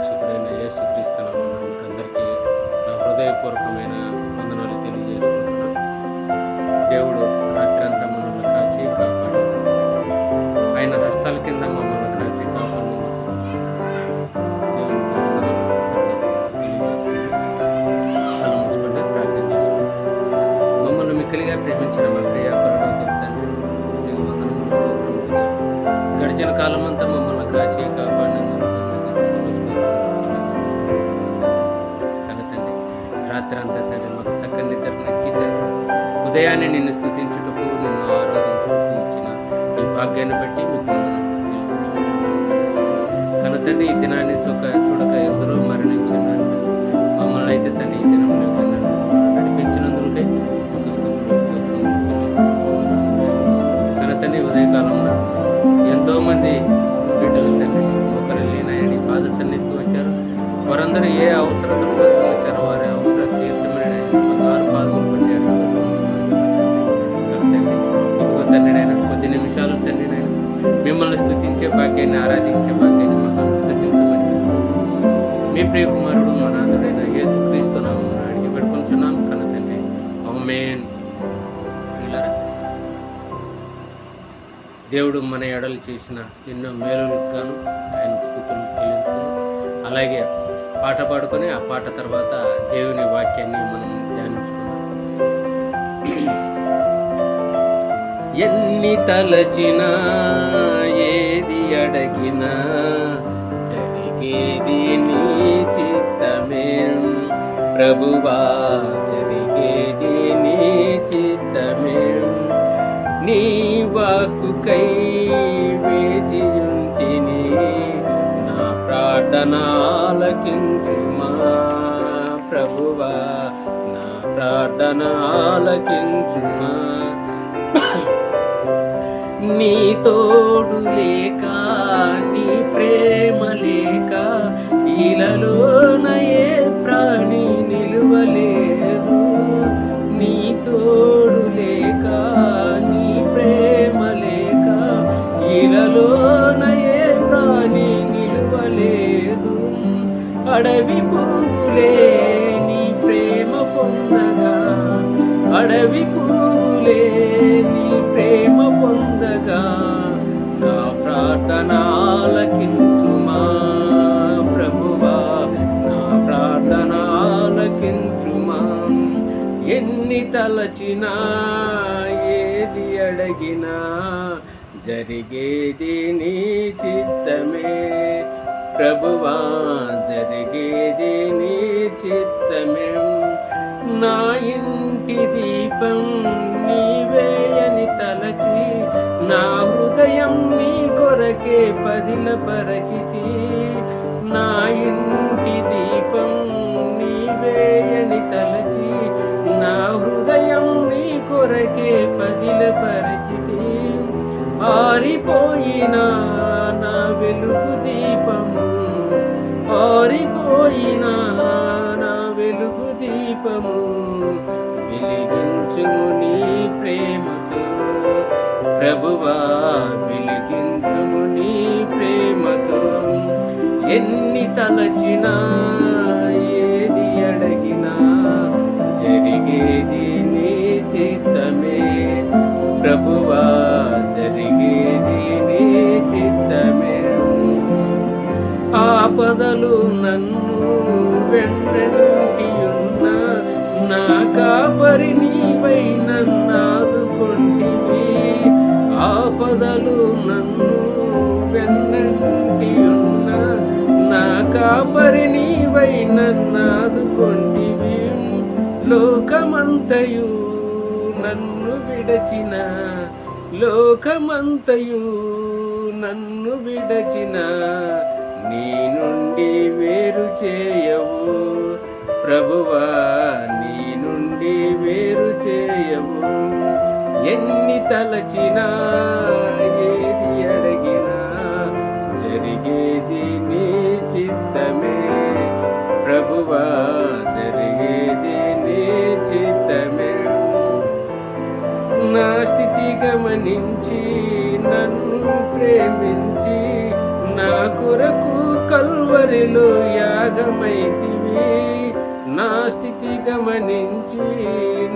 రక్షకుడైన యేసుక్రీస్తు నామమున మీకు అందరికీ నా హృదయపూర్వకమైన వందనాలు తెలియజేసుకుంటున్నాను. దేవుడు రాత్రంతా మనల్ని కాచి కాపాడి ఆయన హస్తాల కింద మమ్మల్ని కాచి కాపాడినందుకు దేవునికి వందనాలు తెలియజేసుకుంటున్నాను. కళ్ళు మూసుకుంటే ప్రార్థన చేసుకుంటాం. మమ్మల్ని మిక్కిలిగా ప్రేమించిన మా ప్రియ పరలోకపు తండ్రి, నీకు వందనములు, స్తోత్రములు. గడిచిన కాలం అంతా మమ్మల్ని కాచి కాపాడినందుకు రాత్రి అంతా తండ్రి మాకు చక్కని నిద్రనిచ్చి తండ్రి ఉదయాన్నే నిన్ను స్తుతించుటకు, నిన్ను ఆరాధించుటకు ఇచ్చిన ఈ భాగ్యాన్ని బట్టి మీకు కన తండ్రి ఈ దినాన్ని చూడక ఎందరో మరణించినారు. మమ్మల్ని అయితే తండ్రి ఈ దినంలో నడిపించినందుకై మీకు స్తోత్రం కన తండ్రి ఉదయకాలంలో ఎంతోమంది బిడ్డలు తండ్రి ఒకరు లేనాయని పాద సన్నిధికి వచ్చారు. వారందరూ ఏ అవసరత కోసం వచ్చారో వారి అవసరం తీర్చమని బంగారు పాదములు పట్టారు. తండ్రి ఇదిగో తండ్రి నాయన కొద్ది నిమిషాలు తండ్రి నాయన మిమ్మల్ని స్తుతించే భాగ్యాన్ని, ఆరాధించే భాగ్యాన్ని మాకు అనుగ్రహించమని మీ ప్రియ కుమారుడు మా నాథుడైన యేసుక్రీస్తు నామమున అడిగి పెట్టుకుంటున్నాం కన్న తండ్రి, ఆమేన్. దేవుడు మన ఎడలు చేసిన ఎన్నో మేలులకు గాను ఆయన స్తుతులు చెల్లించుకుని అలాగే పాట పాడుకొని ఆ పాట తర్వాత దేవుని వాక్యాన్ని మనం ధ్యానించుకున్నాం. ఎన్ని తలచినా ఏది అడగినా జరిగేది నీ చిత్తమే ప్రభువా, జరిగేది నీ చిత్తమే. నీ వాక్కుకై వేచియుంటిని, నా ప్రార్థన ఆలకించుమా ప్రభువా, నా ప్రార్థన ఆలకించుమా. నీ తోడు లేక, నీ ప్రేమ లేక ఇలలోన ఏ ప్రాణి నిలువలేదు. నీ తోడు లేక, నీ ప్రేమ లేక ఇలలోన ఏ ప్రాణి నిలువలేదు. అడవి పువ్వులే నీ ప్రేమ పొందగా, అడవి పువ్వులే నీ ప్రేమ పొందగా, నా ప్రార్థన ఆలకించుమా ప్రభువా, నా ప్రార్థన ఆలకించుమా. ఎన్ని తలచినా ఏది అడిగినా జరిగేది నీ చిత్తమే ప్రభువా, జరిగేది నీ చిత్తమే. నా ఇంటి దీపం నీవేయని తలచి, నా హృదయం నీ కొరకే పదిలపరచితి. నా ఇంటి దీపం నీవేయని తలచి, నా హృదయం నీ కొరకే పదిలపరచితి. ఆరిపోయిన నా వెలుగు దీపము, ఆరిపోయిన నా వెలుగు దీపము వెలిగించుము నీ ప్రేమతో ప్రభువా, వెలిగించుము నీ ప్రేమతో. ఎన్ని తలచినా ఏది అడిగినా జరిగేది నీ చిత్తమే ప్రభువా, జరిగేది నీ చిత్తమే. ఆపదలు నన్ను వెన్నంటి ఉన్న, నా కాపరి నీవై నన్నాదుకొంటివి. ఆపదలు నన్ను వెన్నంటి ఉన్న, నా కాపరి నీవై నన్నాదుకొంటివి. లోకమంతయు నన్ను విడచిన, లోకమంతయు నన్ను విడచిన, నీ నుండి వేరు చేయవు ప్రభువా, నీ నుండి వేరు చేయవు. ఎన్ని తలచినా ఏది అడిగినా జరిగేది నీ చిత్తమే ప్రభువా, జరిగేది నీ చిత్తమే. నా స్థితి గమనించి నన్ను ప్రేమించి నా కొరకు కల్వరిలో యాగమైతివి, నా స్థితి గమనించి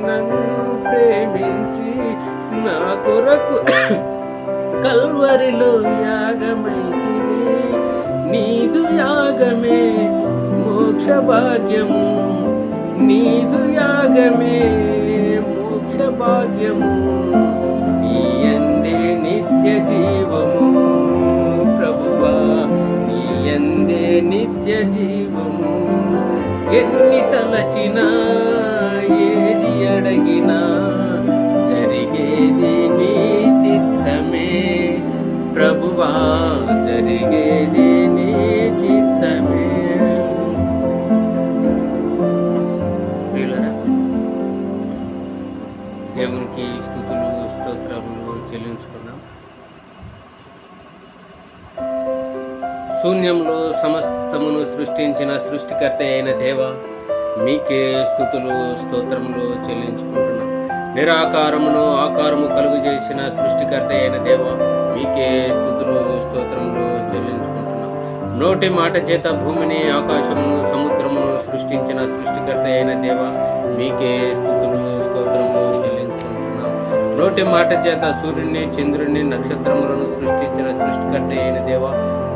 నన్ను ప్రేమించి నా కొరకు కల్వరిలో యాగమైతివి. నీదు యాగమే మోక్ష భాగ్యము, నీదు యాగమే మోక్ష భాగ్యము, నీ యందే నిత్య జీవము ప్రభువా, నీ యందే నిత్య జీవము. ఎన్ని తలచినా ఏది అడిగినా జరిగేది నీ చిత్తమే ప్రభువా, జరిగేది నీ చిత్తమే. ప్రియులారా, దేవునికి స్తుతులు స్తోత్రములు చెల్లించుకున్నాం. శూన్యంలో సమస్తమును సృష్టించిన సృష్టికర్త అయిన దేవ, మీకే స్తుతులు స్తోత్రములు చెల్లించుకుంటున్నాం. నిరాకారమును ఆకారము కలుగు చేసిన సృష్టికర్త అయిన దేవ, మీకే స్తుతులు స్తోత్రములు చెల్లించుకుంటున్నాం. నోటి మాట చేత భూమిని ఆకాశమును సముద్రమును సృష్టించిన సృష్టికర్త అయిన దేవ, మీకే స్తుతులు స్తోత్రములు చెల్లించుకుంటున్నాం. నోటి మాట చేత సూర్యుని చంద్రుని నక్షత్రములను సృష్టించిన సృష్టికర్త అయిన దేవ,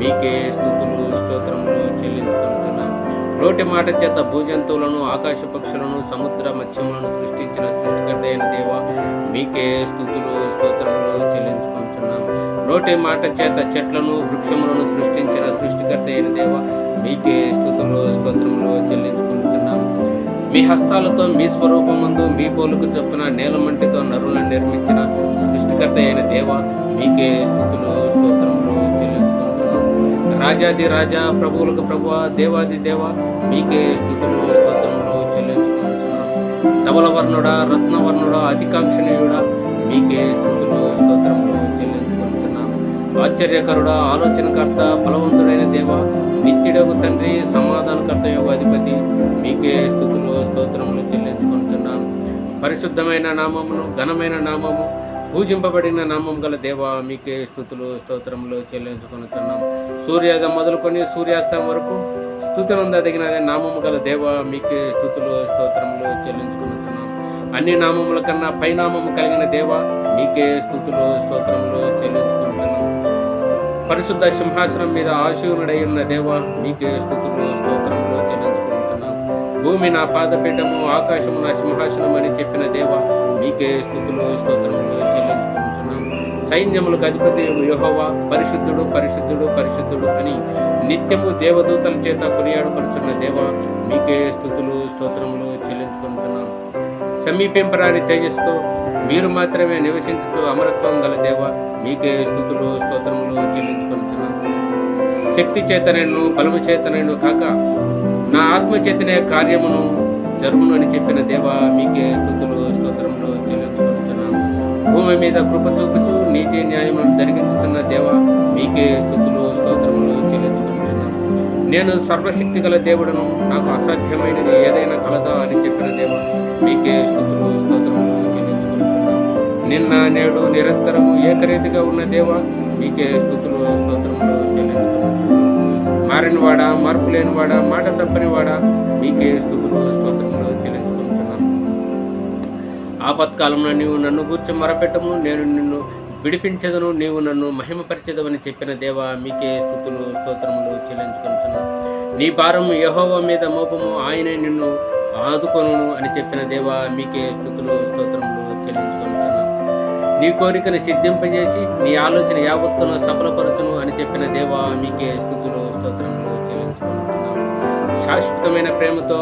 మీకే స్తుతులు స్తోత్రములు చెల్లించుకుంటున్నాం. నోటి మాట చేత భూజంతువులను ఆకాశ పక్షులను సముద్ర మత్స్యములను సృష్టించిన సృష్టికర్త అయిన దేవ, మీకే స్తుతులు స్తోత్రములు చెల్లించుకుంటున్నాం. నోటి మాట చేత చెట్లను వృక్షములను సృష్టించిన సృష్టికర్త అయిన దేవ, మీకే స్తుతులు స్తోత్రములు చెల్లించుకుంటున్నాం. మీ హస్తాలతో మీ స్వరూపమందు మీ పోలుకు చొప్పున నేలమంటితో నరులను నిర్మించిన సృష్టికర్త అయిన దేవ, మీకే స్తుతులు స్తోత్రములు చెల్లించుకుంటున్నాం. రాజాది రాజా, ప్రభువులకు ప్రభువా, దేవాది దేవ, మీకే స్తుతులు స్తోత్రములు చెల్లించుకుంటున్నాం. ధవలవర్ణుడా, రత్నవర్ణుడా, అధికాంక్షణీయుడా, మీకే స్తుతులు స్తోత్రములు చెల్లించుకుంటున్నాం. ఆశ్చర్యకరుడా, ఆలోచనకర్త, బలవంతుడైన దేవ, నిత్యుడగు తండ్రి, సమాధానకర్త యొక్క అధిపతి, మీకే స్తుతులు స్తోత్రములు చెల్లించుకుంటున్నాం. పరిశుద్ధమైన నామమును, ఘనమైన నామము, పూజింపబడిన నామం గల దేవ, మీకే స్తుతులు స్తోత్రములు చెల్లించుకుంటున్నాం. సూర్యోదయం మొదలుకొని సూర్యాస్తం వరకు స్తుతినందదగిన నామము గల దేవ, మీకే స్తుతులు స్తోత్రములు చెల్లించుకుంటున్నాం. అన్ని నామముల కన్నా పైనామము కలిగిన దేవ, మీకే స్తుతులు స్తోత్రములు చెల్లించుకుంటున్నాం. పరిశుద్ధ సింహాసనం మీద ఆశీనుడై ఉన్న దేవ, మీకే స్తుతులు స్తోత్రములు చెల్లించుకుంటున్నాం. భూమి నా పాదపీఠము, ఆకాశము నా సింహాసనం అని చెప్పిన దేవ, మీకే స్తుతులు స్తోత్రములు చెల్లించుకుంటున్నాం. సైన్యములకు అధిపతి యెహోవా పరిశుద్ధుడు పరిశుద్ధుడు పరిశుద్ధుడు అని నిత్యము దేవదూతల చేత కొనియాడపడుచున్న దేవ, మీకే స్తుతులు స్తోత్రములు చెల్లించుకుంటున్నాం. సమీపింపరాని తేజస్సుతో మీరు మాత్రమే నివసించుతూ అమరత్వం గల దేవ, మీకే స్తుతులు స్తోత్రములు చెల్లించుకుంటున్నాం. శక్తి చేతనైను బలము చేతనైను కాక నా ఆత్మ చేతనే కార్యమును జరుగును అని చెప్పిన దేవ, మీకే స్తుతులు స్తోత్రములు చెల్లించుకుంటున్నాం. భూమి మీద కృప చూపుచు నీతి న్యాయములను జరిగించుతున్న దేవ, మీకే స్తుతులు స్తోత్రములు చెల్లించుకుంటున్నాం. నేను సర్వశక్తి గల దేవుడను, నాకు అసాధ్యమైనది ఏదైనా కలదా అని చెప్పిన దేవ, మీకే స్తుతులు స్తోత్రములు చెల్లించుకుంటున్నాం. నిన్న నేడు నిరంతరము ఏకరీతిగా ఉన్న దేవ, మీకే స్తుతులు స్తోత్రములు చెల్లించుకుంటున్నాం. మారినవాడా, మార్పు లేనివాడా, మాట తప్పనివాడా, మీకే స్తుతులు స్తోత్రములు చెల్లించుకుంటున్నాం. ఆపత్కాలంలో నీవు నన్ను గూర్చి మొరపెట్టము, నేను నిన్ను విడిపించదను, నీవు నన్ను మహిమపరిచెదవని చెప్పిన దేవ, మీకే స్తుతులు స్తోత్రములు చెల్లించుకుంటున్నాం. నీ భారం యెహోవా మీద మోపము, ఆయనే నిన్ను ఆదుకొను అని చెప్పిన దేవ, మీకే స్తుతులు స్తోత్రములు చెల్లించుకుంటున్నాం. నీ కోరికను సిద్ధింపజేసి నీ ఆలోచన యావత్తును సఫలపరచును అని చెప్పిన దేవ, మీకే స్తుతులు స్తోత్రములు చెల్లించుకుంటున్నాం. శాశ్వతమైన ప్రేమతో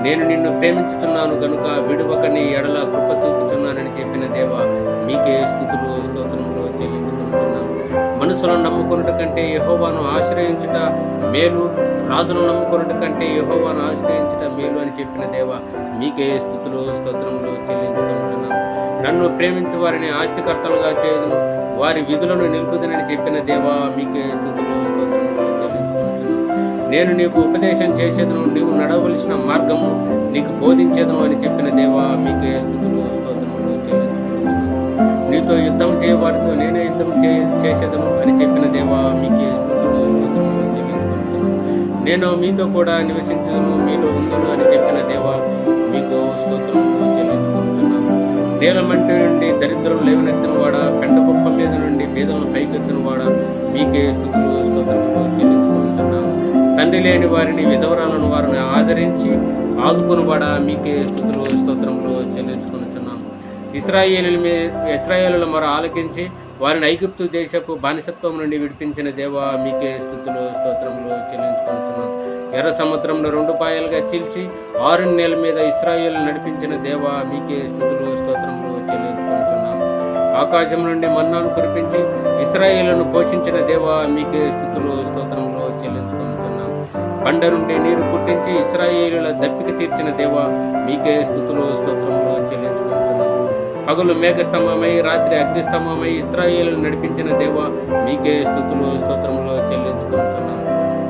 నేను నిన్ను ప్రేమించుతున్నాను గనుక విడువక నీ ఎడల కృప చూపుచున్నానని చెప్పిన దేవ, మీకే స్తుతులు స్తోత్రములు చెల్లించుకుంటున్నాం. మనుషులను నమ్ముకొనుట కంటే యెహోవాను ఆశ్రయించుట మేలు, రాజులను నమ్ముకొనుట కంటే యెహోవాను ఆశ్రయించుట మేలు అని చెప్పిన దేవ, మీకే స్తుతులు స్తోత్రములు చెల్లించుకుంటున్నాం. నన్ను ప్రేమించు వారిని ఆస్తికర్తలుగా చేయదును, వారి విధులను నిలుపుదనని చెప్పిన దేవ, మీకే స్తుతులు స్తోత్రములు చెల్లించుకుంటున్నాం. నేను నీకు ఉపదేశం చేసేదను, నీవు నడవలసిన మార్గము నీకు బోధించేదను అని చెప్పిన దేవ, మీకే స్తుతులు స్తోత్రములు చెల్లించుకుంటున్నాం. నీతో యుద్ధం చేయవారితో నేనే యుద్ధం చేసేదను అని చెప్పిన దేవ, మీకే స్తుతులు స్తోత్రములు చెల్లించుకుంటున్నాం. నేను మీతో కూడా నివసించును, మీలో ఉందును అని చెప్పిన దేవా మీకు స్తోత్రములు చెల్లించుకుంటున్నాను. నీలమంటి నుండి దరిద్రం లేవనెత్తిన వాడా, పెంట కుప్ప మీద నుండి బీదలను పైకెత్తిన వాడా, మీకే స్తుతులు స్తోత్రములు చెల్లించుకుంటున్నాను. తండ్రి లేని వారిని, విధవరాలను వారిని ఆదరించి ఆదుకునివాడా, మీకే స్తుతులు స్తోత్రములు చెల్లించుకుంటున్నాను. ఇశ్రాయేలుల మొర ఆలకించి వారిని ఐగుప్తు దేశపు బానిసత్వం నుండి విడిపించిన దేవా మీకే స్తుతులు స్తోత్రములు చెల్లించుకుంటున్నాను. ఎర్ర సముద్రంలో 2 పాయలుగా చీల్చి 6 నెలల మీద ఇశ్రాయేలు నడిపించిన దేవా మీకే స్తుతులు స్తోత్రములు చెల్లించుకుంటున్నాను. ఆకాశం నుండి మన్నాను కురిపించి ఇశ్రాయేలును పోషించిన దేవా మీకే స్తుతులు స్తోత్రములు చెల్లించుకుంటున్నాను. బండ నుండి నీరు పుట్టించి ఇశ్రాయేలుల దప్పిక తీర్చిన దేవా మీకే స్తుతులు స్తోత్రములు చెల్లించుకుంటున్నాను. పగలు మేఘస్తంభమై రాత్రి అగ్నిస్తంభమై ఇశ్రాయేలును నడిపించిన దేవా మీకే స్తుతులు స్తోత్రములు చెల్లించుకుంటున్నాను.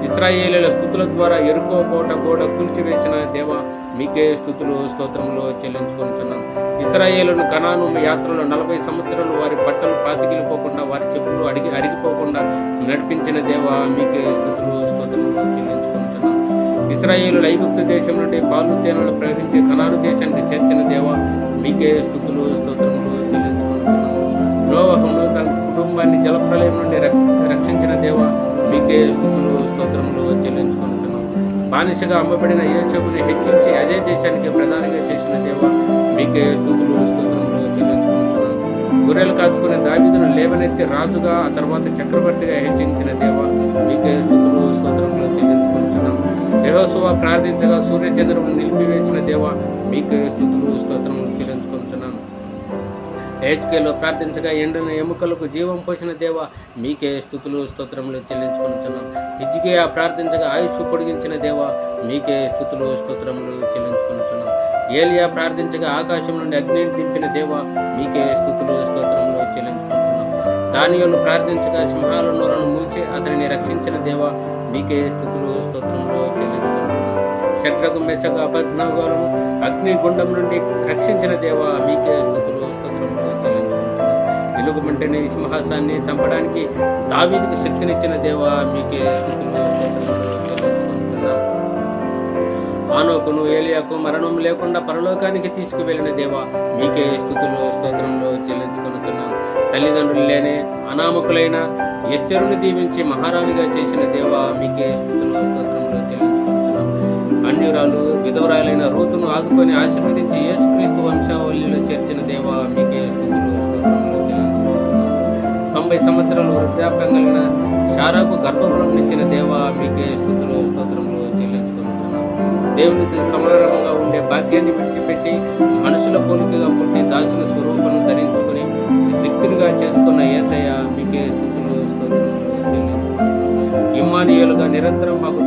ఇశ్రాయేలుల స్తుతుల ద్వారా ఎరుకో కోట గోడ కూల్చివేసిన దేవా మీకే స్తుతులు స్తోత్రములు చెల్లించుకుంటున్నాను. ఇశ్రాయేలును కనాను యాత్రలో 40 సంవత్సరాలు వారి బట్టలు పాతికిలిపోకుండా, వారి చెప్పులు అరిగిపోకుండా నడిపించిన దేవా మీకే స్తుతులు స్తోత్రములు చెల్లించుకుంటున్నాను. ఇశ్రాయేలుల ఐగుప్తు దేశం నుండి పాలు తేనెలు ప్రవహించి కనాను దేశానికి చేర్చిన దేవా మీకే స్తుతులు స్తోత్రములు చెల్లించుకుంటున్నాను. నోవహును తన కుటుంబాన్ని జలప్రలయం నుండి రక్షించిన దేవా మీకే స్తుతులు స్తోత్రములు చెల్లించుకుంటున్నాను. బానిసగా అమ్మబడిన యోసేపుని హెచ్చించి అదే దేశానికి ప్రధానిగా చేసిన దేవా మీకే స్తుతులు స్తోత్రములు చెల్లించుకుంటున్నాను. గొర్రెలు కాచుకునే దావీదును లేవనెత్తి రాజుగా, ఆ తర్వాత చక్రవర్తిగా హెచ్చించిన దేవా మీకే స్తుతులు స్తోత్రములు చెల్లించుకుంటున్నాను. యెహోషువ ప్రార్థించగా సూర్యచంద్రులను నిలిపివేసిన దేవా మీకే స్తుతులు స్తోత్రములు చెల్లించుకుంటున్నాను. హెచ్కేలో ప్రార్థించగా ఎండిన ఎముకలకు జీవం పోసిన దేవా మీకే స్తుతులు స్తోత్రములు చెల్లించుకుంటున్నాను. హిజ్కియా ప్రార్థించగా ఆయుస్సు పొడిగించిన దేవా మీకే స్తుతులు స్తోత్రములు చెల్లించుకుంటున్నాను. ఏలియా ప్రార్థించగా ఆకాశం నుండి అగ్నిని దింపిన దేవా మీకే స్తుతులు స్తోత్రములు చెల్లించుకుంటున్నాను. దానియేలు ప్రార్థించగా సింహాల నోరను మూసి అతనిని రక్షించిన దేవా మీకే స్థుతులు స్తోత్రములు చెల్లించుకుంటున్నాను. షడ్రకు మెషకు అబద్నగోలను అగ్నిగుండం నుండి రక్షించిన దేవా మీకే స్థుతులు స్తోత్రములు చెల్లించుకుంటున్నాను. వెలుగుమంటిని సింహాసాన్ని చంపడానికి దావీదుకు శక్తినిచ్చిన దేవా మీకే స్థుతులు స్తోత్రములు చెల్లించుకుంటున్నాను. ఆనోకును ఏలియాకు మరణం లేకుండా పరలోకానికి తీసుకువెళ్ళిన దేవా మీకే స్తుతులు స్తోత్రములు చెల్లించుకుంటున్నాను. తల్లిదండ్రులు లేని అనామకులైన ఎస్తెరుని దీవించి మహారాణిగా చేసిన దేవా మీకే స్తుతులు స్తోత్రములు చెల్లించుకుంటున్నాను. అన్యురాలు విధవరాలైన రూతును ఆదుకొని ఆశీర్వదించి యేసుక్రీస్తు వంశావళిలో చేర్చిన దేవా మీకే స్తుతులు స్తోత్రములు చెల్లించుకుంటున్నాను. 90 సంవత్సరాలు వృద్ధాప్యం కలిగిన శారాకు గర్భఫలం ఇచ్చిన దేవా మీకే స్తుతులు స్తోత్రములు చెల్లించుకుంటున్నాను. దేవునికి సమానంగా ఉండే భాగ్యాన్ని విడిచిపెట్టి మనుషుల పోలికగా పుట్టి దాసుల స్వరూపను ధరించుకుని రిక్తునిగా చేసుకున్న యేసయ్య మీకే స్తుతులు స్తోత్రములు చెల్లించుకుంటున్నాను. ఇమ్మానుయేలుగా నిరంతరం మాకు